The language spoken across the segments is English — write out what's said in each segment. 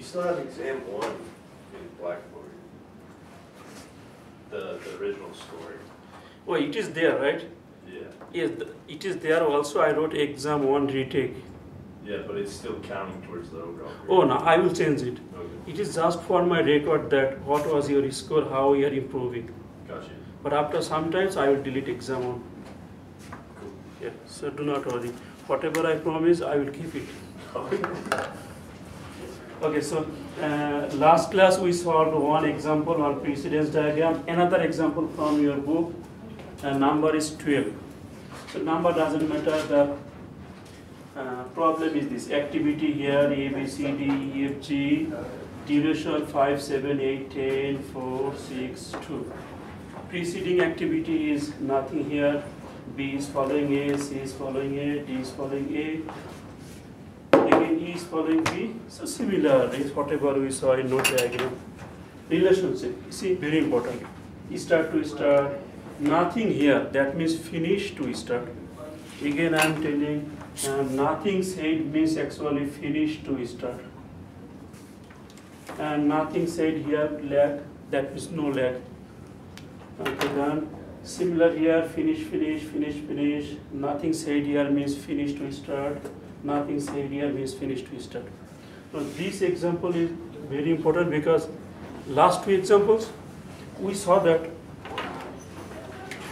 still have exam 1 in Blackboard. The original story. Oh, it is there, right? Yeah. Yes, it is there also. I wrote exam 1 retake. Yeah, but it's still counting towards the overall grade. Oh, no, I will change it. Okay. It is just for my record that what was your score, how you are improving. Gotcha. But after sometimes I will delete exam 1. Cool. Yeah, so do not worry. Whatever I promise, I will keep it. Okay, so last class we solved one example on precedence diagram. Another example from your book, number is 12. So number doesn't matter, the problem is this. Activity here, A, B, C, D, E, F, G, duration 5, 7, 8, 10, 4, 6, 2. Preceding activity is nothing here. B is following A, C is following A, D is following A. Again, E is following B. So similar is whatever we saw in node diagram. Relationship, see, very important. Start to start, nothing here. That means finish to start. Again, I am telling, nothing said means actually finish to start. And nothing said here, lag, that means no lag. Okay, done. Similar here, finish, finish, finish, finish. Nothing said here means finish to start. Nothing said here means finish to start. So this example is very important because last two examples, we saw that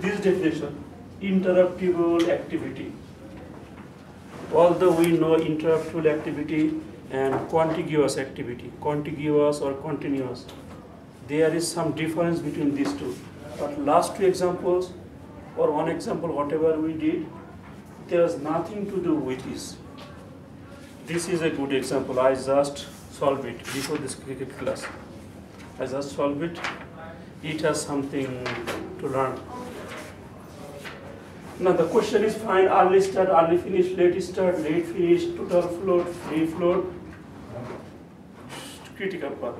this definition, interruptible activity. Although we know interruptible activity and contiguous activity, contiguous or continuous, there is some difference between these two. But last two examples, or one example, whatever we did, there is nothing to do with this. This is a good example. I just solved it before this cricket class. I just solved it. It has something to learn. Now the question is find early start, early finish, late start, late finish, total float, free float, critical path.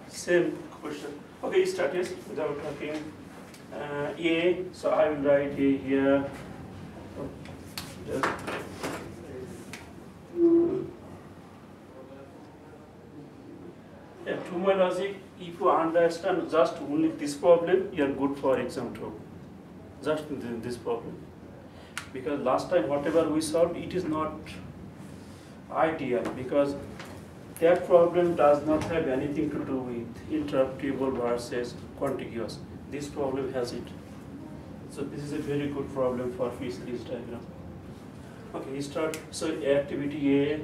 Same question. Okay, start yes, without talking. A, so I will write A here. Just yeah, to my logic, if you understand just only this problem, you are good for exam 2. Just this problem. Because last time whatever we solved, it is not ideal because that problem does not have anything to do with interruptible versus contiguous. This problem has it. So this is a very good problem for precedence diagram. Okay, start. So activity A,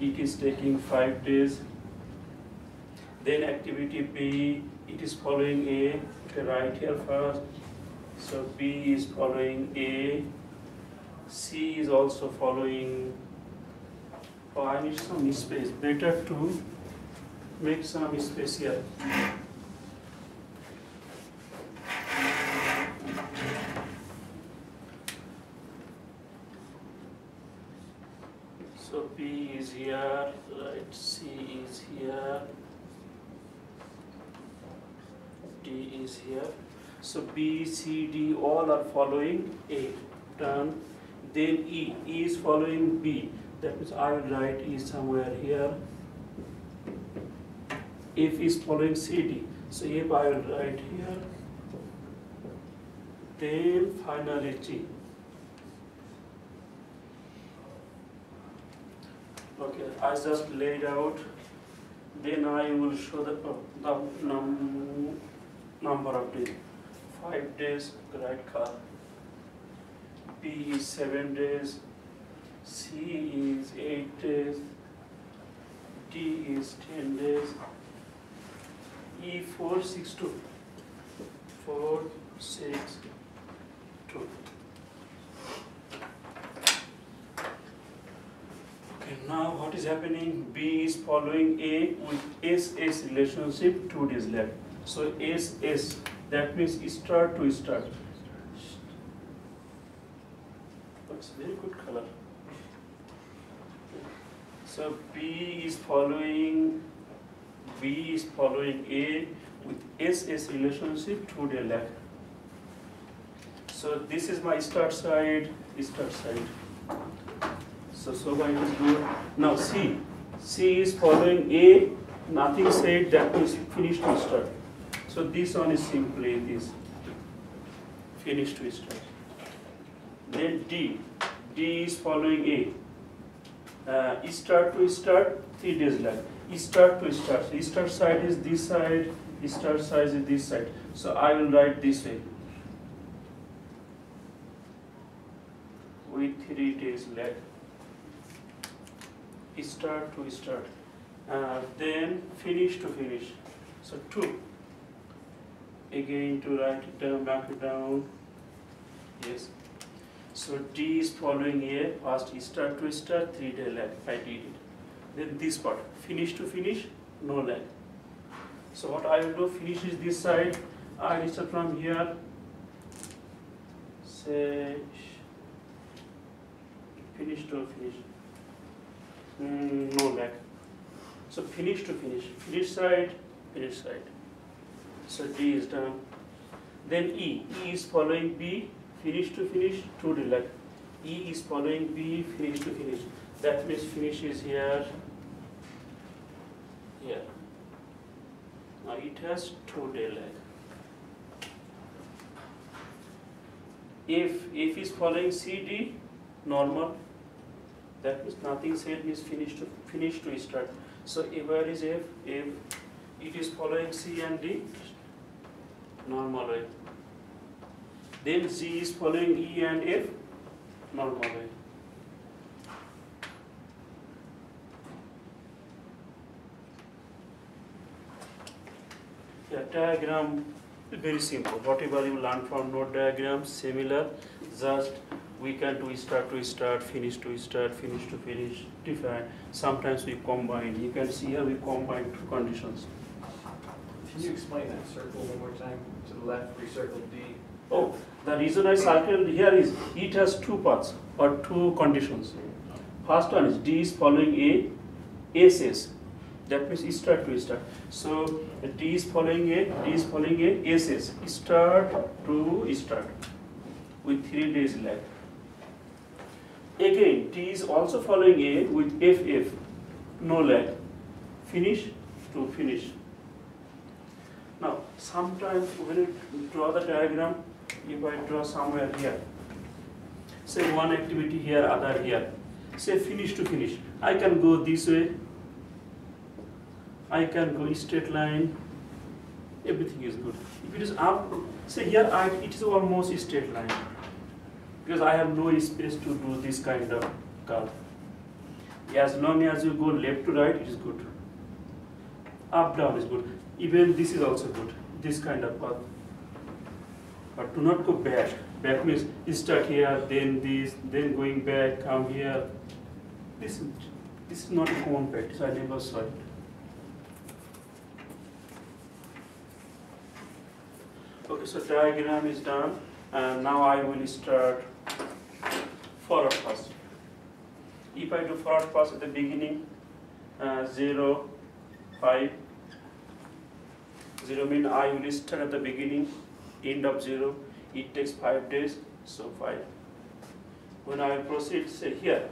it is taking 5 days. Then activity B, it is following A. Okay, right here first. So B is following A. C is also following. Oh, I need some space. Better to make some space here. So B is here, right? C is here. D is here. So B, C, D all are following A. Done. Then E. E is following B. That means I will write E somewhere here. F is following CD. So F I will write here. Then finally G. Okay, I just laid out. Then I will show the number of days. 5 days, right car. B is 7 days. C is 8 days. D is 10 days. E 4, 6, 2. 4, 6, 2. Okay, now what is happening? B is following A with SS relationship 2 days left. So SS, that means start to start. That's very good color. So B is following A with SS relationship 2 days left. So this is my start side. So far it is good. Now C, C is following A, nothing said, that means finish to start. So this one is simply this, finish to start. Then D is following A. Start to start, 3 days lag. Start to start. So start side is this side, start side is this side. So I will write this way. With 3 days lag. Start to start. Then finish to finish. So 2. Again to write it down, mark it down. Yes. So D is following A, first start to start, 3 day lag, I did it. Then this part, finish to finish, no lag. So what I will do, finish is this side, I will start from here, say, finish to finish, no lag. So finish to finish, finish side, finish side. So D is done. Then E is following B, finish to finish, 2 day lag. E is following B, finish to finish. That means finish is here, here. Now it has 2 day lag. If is following CD, normal. That means nothing said, means finish to start. So where is F? If it is following C and D, normal way. Then Z is following E and F, normal way. Yeah, diagram is very simple. Whatever you learn from node diagram, similar. Just we can do start to start, finish to start, finish to finish, different. Sometimes we combine. You can see here we combine 2 conditions. Can you explain that circle one more time? To the left, we circled D. Oh, the reason I circled here is it has 2 paths or 2 conditions. First one is D is following A, A says. That means start to start. So D is following A, D is following A says start to start with 3 days lag. Again, D is also following A with FF, no lag. Finish to finish. Now, sometimes when you draw the diagram, if I draw somewhere here, say one activity here, other here, say finish to finish, I can go this way, I can go straight line, everything is good. If it is up, say here it is almost straight line, because I have no space to do this kind of curve. As long as you go left to right, it is good. Up down is good. Even this is also good, this kind of path. But do not go back. Back means start here, then this, then going back, come here. This is not a common practice, I never saw it. Okay, so diagram is done, and now I will start forward pass. If I do forward pass at the beginning, 0, 5, 0 means I will start at the beginning, end of 0, it takes 5 days, so 5. When I proceed, say here,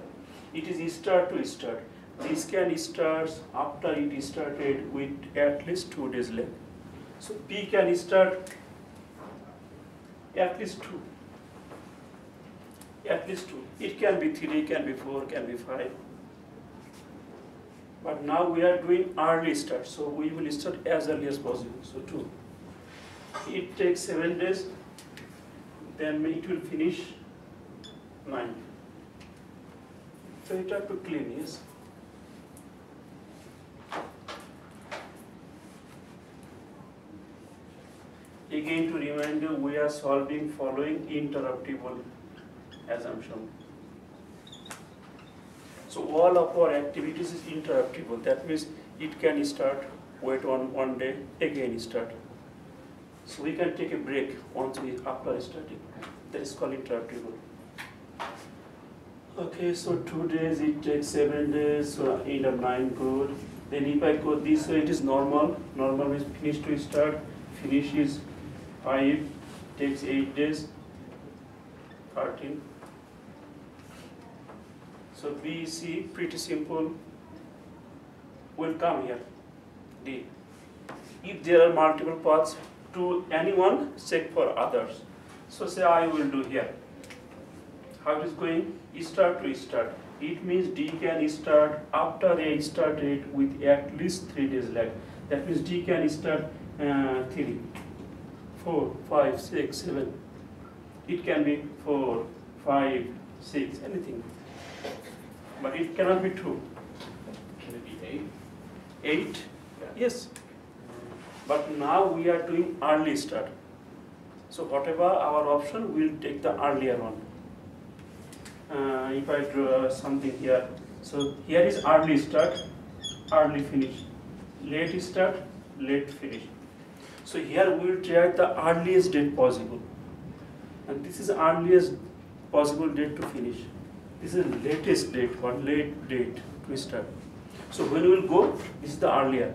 it is start to start. This can start after it started with at least 2 days left. So P can start at least 2. At least 2. It can be 3, can be 4, can be 5. But now we are doing early start, so we will start as early as possible. So 2. It takes 7 days, then it will finish 9. So it have to clean, yes. Again, to remind you, we are solving following interruptible assumption. So all of our activities is interruptible. That means it can start, wait on 1 day, again start. So we can take a break once we after starting. That is called interruptible. Okay, so 2 days, it takes 7 days, so end of 9, good. Then if I go this way, it is normal. Normal is finish to start, finish is 5, takes 8 days, 13. So B, C, pretty simple. will come here, D. If there are multiple paths to anyone, check for others. So say I will do here. How it is going? Start to start. It means D can start after a start date with at least 3 days lag. That means D can start 3, 4, 5, 6, 7. It can be 4, 5, 6, anything. But it cannot be 2. Can it be 8? 8? Yes. But now we are doing early start. So whatever our option, we'll take the earlier one. If I draw something here, so here is early start, early finish, late start, late finish. So here we will try the earliest date possible, and this is earliest possible date to finish. This is latest date or late date to start. So when we will go, this is the earlier.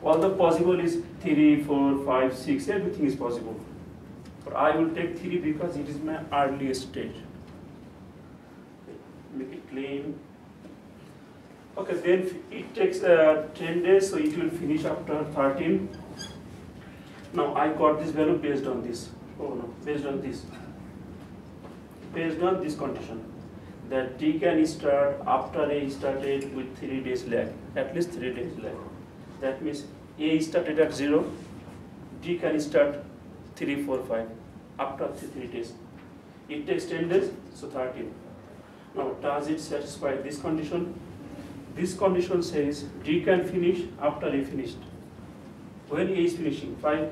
All the possible is 3, 4, 5, 6, everything is possible. But I will take 3 because it is my earliest date. Make it clean. Okay, then it takes 10 days, so it will finish after 13. Now I got this value based on this. Oh no, based on this. Based on this condition, that D can start after A started with 3 days lag, at least 3 days lag. That means A started at 0, D can start 3, 4, 5 after 3 days. It takes 10 days, so 13. Now, does it satisfy this condition? This condition says D can finish after A finished. When A is finishing, 5.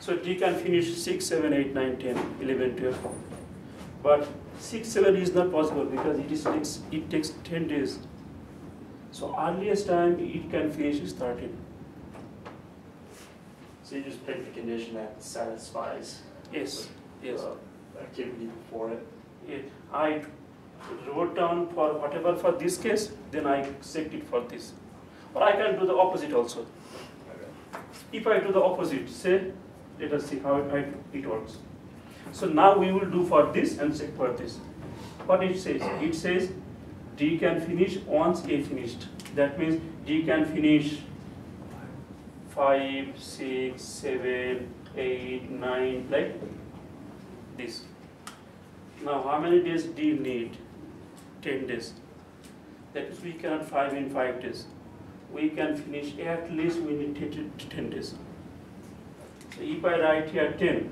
So D can finish 6, 7, 8, 9, 10, 11, 12. But 6, 7 is not possible because it takes 10 days. So earliest time it can finish is 13. So you just pick the condition that satisfies Yes, yes. the activity before it? I wrote down for whatever for this case, then I checked it for this. Or I can do the opposite also. If I do the opposite, say, let us see how it works. So now we will do for this and check for this. What it says? It says D can finish once A finished. That means D can finish 5, 6, 7, 8, 9, like this. Now how many days D need? 10 days. That means we cannot 5 in 5 days. We can finish at least we need 10 days. So if I write here 10,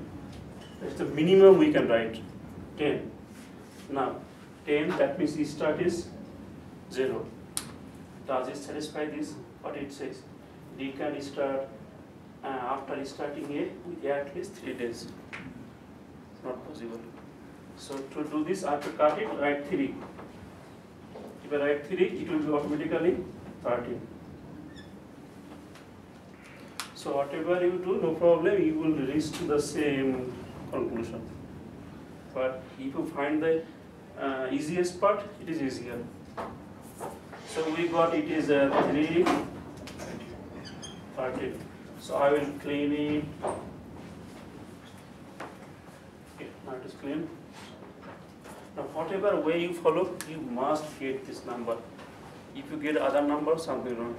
that's the minimum we can write, 10. Now 10, that means the start is 0. Does it satisfy this? What it says? D can start after starting A with at least 3 days. It's not possible. So to do this, I have to cut it, write 3. If I write 3, it will be automatically 13. So whatever you do, no problem, you will reach to the same conclusion. But if you find the easiest part, it is easier. So we got it is 3, 13. So I will clean it. Okay, now it is clean. Now whatever way you follow, you must get this number. If you get other number, something wrong.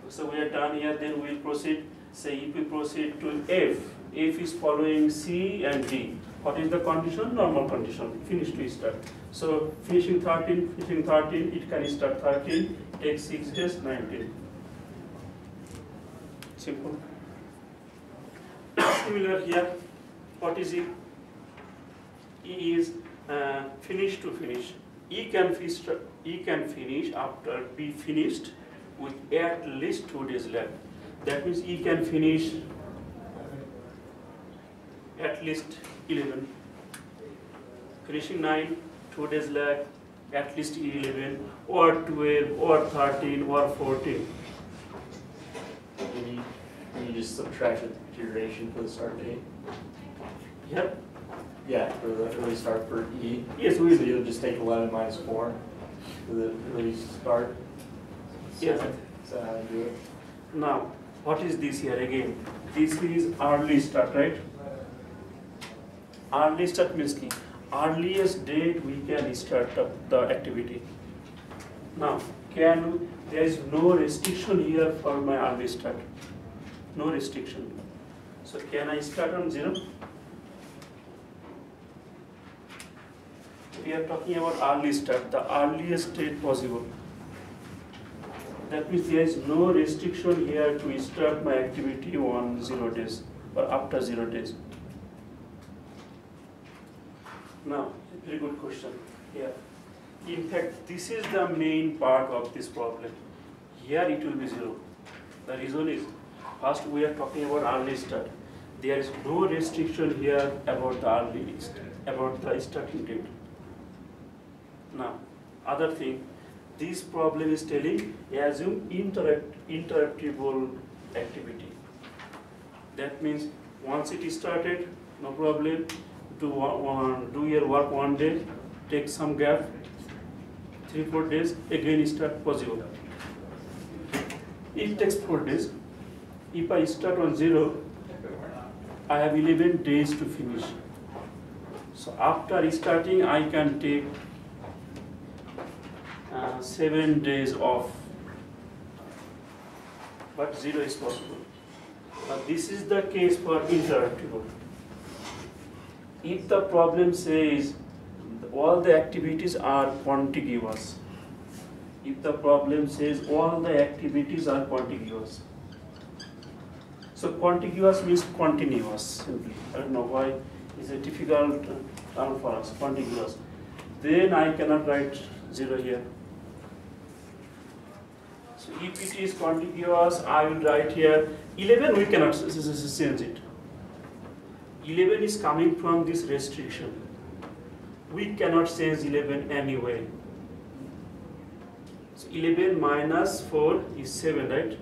So we are done here, then we will proceed. Say if we proceed to F, F is following C and D. What is the condition? Normal condition, finish to start. So finishing 13, it can start 13, take 6 days, 19. Simple. Similar here, what is E? E is finish to finish. E can finish after B finished with at least 2 days left. That means E can finish at least 11. Finishing 9, 2 days left, at least 11, or 12, or 13, or 14. You just subtract the duration for the start date? Yep. Yeah, for the early start for E. Yes, we So will. you'll just take 11 minus 4 for the early start? Yes. Is that how you do it? Now, what is this here again? This is early start, right? Early start means ki earliest date we can start the activity. Now, there is no restriction here for my early start. No restriction. So can I start on 0? We are talking about early start, the earliest date possible. That means there is no restriction here to start my activity on 0 days or after 0 days. Now, very good question here. In fact, this is the main part of this problem. Here it will be 0. The reason is, first we are talking about early start. There is no restriction here about the starting date. Now, other thing, this problem is telling assume interruptible activity. That means once it is started, no problem. Do your work one day, take some gap, 3-4 days, again start possible. It takes 4 days. If I start on 0, I have 11 days to finish. So after starting, I can take 7 days off. But 0 is possible. But this is the case for interruptible. If the problem says all the activities are contiguous, if the problem says all the activities are contiguous, so contiguous means continuous simply. I don't know why it's a difficult term for us, contiguous. Then I cannot write 0 here. So if it is contiguous, I will write here 11, we cannot change it. 11 is coming from this restriction. We cannot change 11 anyway. So 11 minus 4 is 7, right?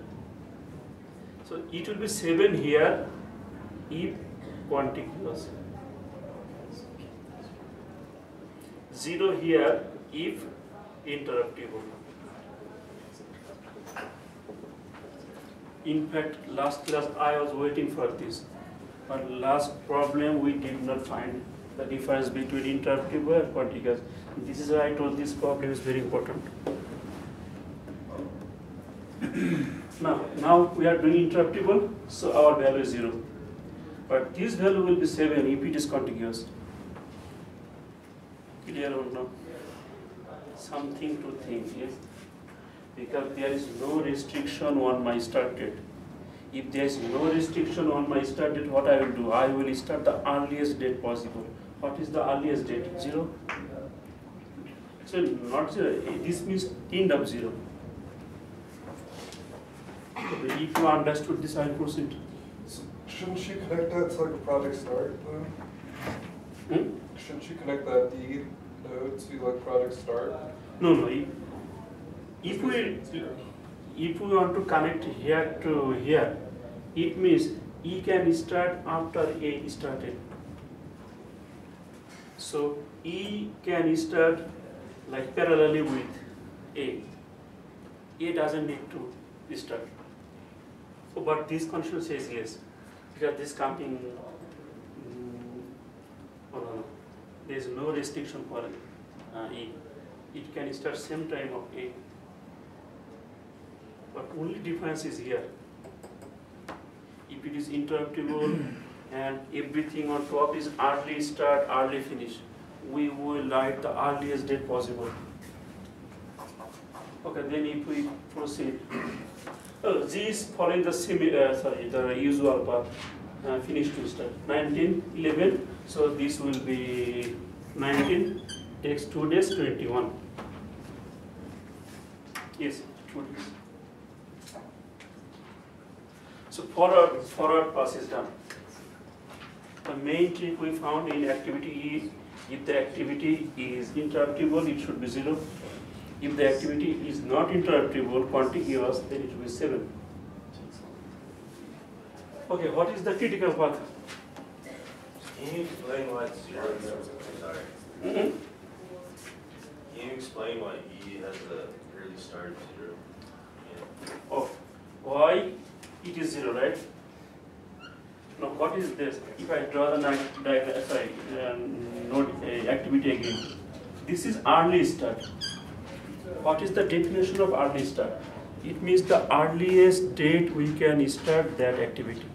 So it will be 7 here if contiguous. 0 here if interruptible. In fact, last class I was waiting for this. But last problem we did not find the difference between interruptible and contiguous. This is why I told this problem is very important. Now we are doing interruptible, so our value is 0. But this value will be 7 if it is contiguous. Clear or no? Something to think, yes? Because there is no restriction on my start date. If there is no restriction on my start date, what I will do? I will start the earliest date possible. What is the earliest date? 0? So not 0, this means end of 0. If you understood this, I will proceed. So shouldn't she connect that to like a project start then? Shouldn't she connect that E node to like project start? No. If we want to connect here to here, it means E can start after A started. So E can start like parallelly with A. A doesn't need to start. So, but this condition says yes, because this coming, there is no restriction for E. It can start same time of A. But only difference is here. If it is interruptible and everything on top is early start, early finish, we will write the earliest date possible. Okay, then if we proceed, G is following the usual path, finish to start. 19, 11, so this will be 19, takes 2 days, 21. Yes, 2 days. So forward pass is done. The main trick we found in activity is, if the activity is interruptible, it should be 0. If the activity is not interruptible, contiguous, then it will be 7. Okay, what is the critical path? Can you explain why it's 0? Sorry. Mm-hmm. Can you explain why E has the early start of 0? Yeah. Oh, why it is 0, right? Now, what is this? If I draw the activity again, this is early start. What is the definition of early start? It means the earliest date we can start that activity,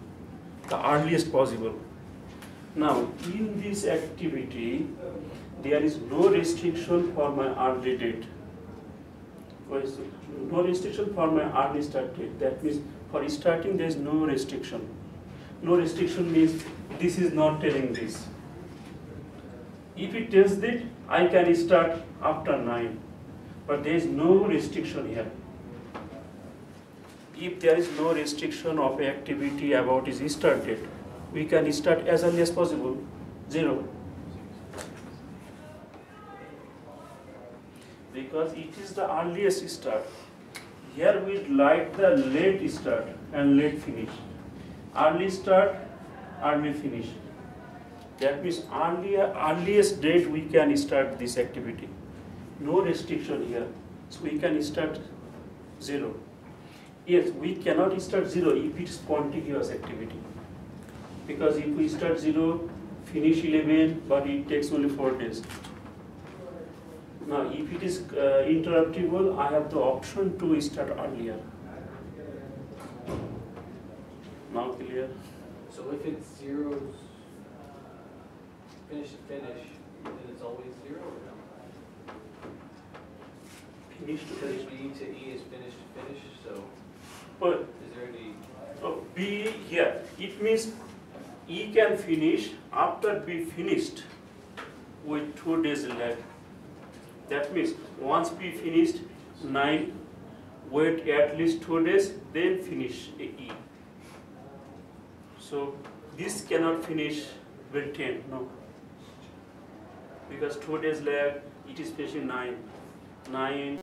the earliest possible. Now, in this activity, there is no restriction for my early date. No restriction for my early start date. That means for starting there is no restriction. No restriction means this is not telling this. If it tells that, I can start after 9, but there is no restriction here. If there is no restriction of activity about its start date, we can start as early as possible, 0. Because it is the earliest start. Here we like the late start and late finish. Early start, early finish. That means earliest date we can start this activity. No restriction here. So we can start 0. Yes, we cannot start 0 if it is continuous activity. Because if we start 0, finish 11, but it takes only 4 days. Now, if it is interruptible, I have the option to start earlier. Now clear? So if it's zeros, finish to finish, then it's always 0 or no? Finish to Because finish. B to E is finish to finish, so But is there any, B here, it means E can finish after B finished with 2 days lag. That means once B finished 9, wait at least 2 days, then finish E. So this cannot finish with 10, no. Because 2 days lag, it is finishing 9.